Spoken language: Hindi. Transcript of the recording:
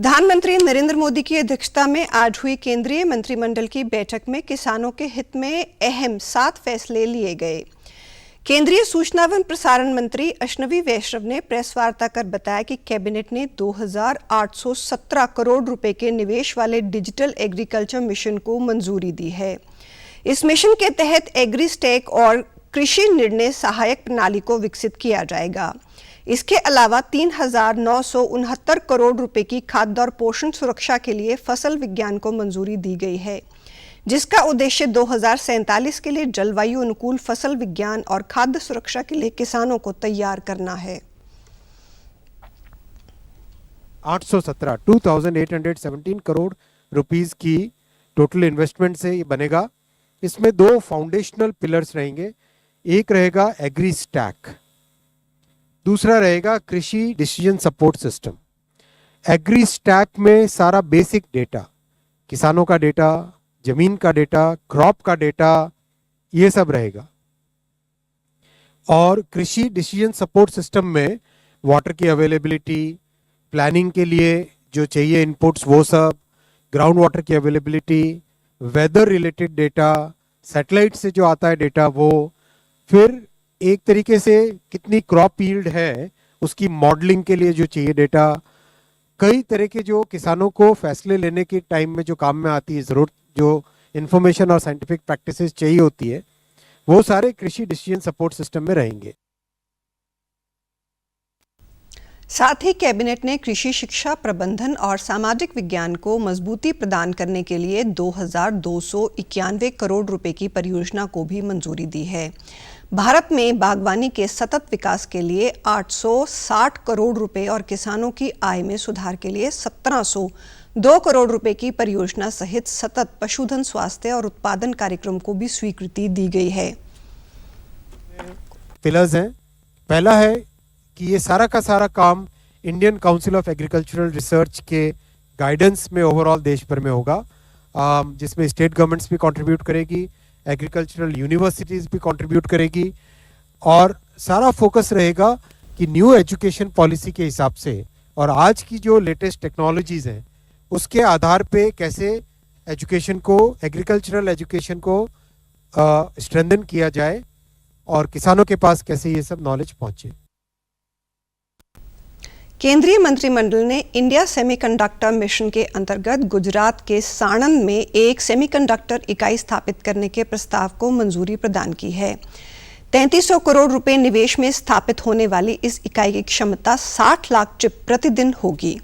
प्रधानमंत्री नरेंद्र मोदी की अध्यक्षता में आज हुई केंद्रीय मंत्रिमंडल की बैठक में किसानों के हित में अहम 7 फैसले लिए गए। केंद्रीय सूचना एवं प्रसारण मंत्री अश्विनी वैष्णव ने प्रेस वार्ता कर बताया कि कैबिनेट ने 2817 करोड़ रुपए के निवेश वाले डिजिटल एग्रीकल्चर मिशन को मंजूरी दी है। इस मिशन के तहत एग्री स्टैक और कृषि निर्णय सहायक प्रणाली को विकसित किया जाएगा। इसके अलावा 3,969 करोड़ रुपए की खाद्य और पोषण सुरक्षा के लिए फसल विज्ञान को मंजूरी दी गई है, जिसका उद्देश्य 2047 के लिए जलवायु अनुकूल फसल विज्ञान और खाद्य सुरक्षा के लिए किसानों को तैयार करना है। 2817 करोड़ रुपीस की टोटल इन्वेस्टमेंट से ये बनेगा। इसमें 2 फाउंडेशनल पिलर्स रहेंगे। एक रहेगा एग्री स्टैक, दूसरा रहेगा कृषि decision support system. Agri stack में सारा बेसिक डेटा, किसानों का डेटा, जमीन का डेटा, क्रॉप का डेटा, ये सब रहेगा। और कृषि डिसीजन सपोर्ट सिस्टम में वाटर की अवेलेबिलिटी, प्लानिंग के लिए जो चाहिए इनपुट्स वो सब, ग्राउंड वाटर की availability, weather related data, satellite से जो आता है डेटा वो, फिर एक तरीके से कितनी क्रॉप यील्ड है उसकी मॉडलिंग के लिए जो चाहिए डेटा, कई तरह के जो किसानों को फैसले लेने के टाइम में जो काम में आती है ज़रूरत, जो इन्फॉर्मेशन और साइंटिफिक प्रैक्टिसेस चाहिए होती है, वो सारे कृषि डिसीजन सपोर्ट सिस्टम में रहेंगे। साथ ही कैबिनेट ने कृषि शिक्षा प्रबंधन और सामाजिक विज्ञान को मजबूती प्रदान करने के लिए 2,291 करोड़ रुपए की परियोजना को भी मंजूरी दी है। भारत में बागवानी के सतत विकास के लिए 860 करोड़ रुपए और किसानों की आय में सुधार के लिए 1702 करोड़ रुपए की परियोजना सहित सतत पशुधन स्वास्थ्य और उत्पादन कार्यक्रम को भी स्वीकृति दी गई है। पिलर्स हैं। पहला है कि ये सारा का सारा काम Indian council of agricultural research के गाइडेंस में ओवरऑल देश भर में होगा, जिसमें स्टेट गवर्नमेंट्स भी कंट्रीब्यूट करेगी, एग्रीकल्चरल यूनिवर्सिटीज भी कंट्रीब्यूट करेगी, और सारा फोकस रहेगा कि न्यू एजुकेशन पॉलिसी के हिसाब से और आज की जो लेटेस्ट टेक्नोलॉजीज हैं उसके आधार पे कैसे एजुकेशन को, एग्रीकल्चरल एजुकेशन को स्ट्रेंथन किया जाए और किसानों के पास कैसे ये सब नॉलेज पहुंचे। केंद्रीय मंत्रिमंडल ने इंडिया सेमीकंडक्टर मिशन के अंतर्गत गुजरात के साणंद में एक सेमीकंडक्टर इकाई स्थापित करने के प्रस्ताव को मंजूरी प्रदान की है। 3300 करोड़ रुपए निवेश में स्थापित होने वाली इस इकाई की क्षमता 60 लाख चिप प्रतिदिन होगी।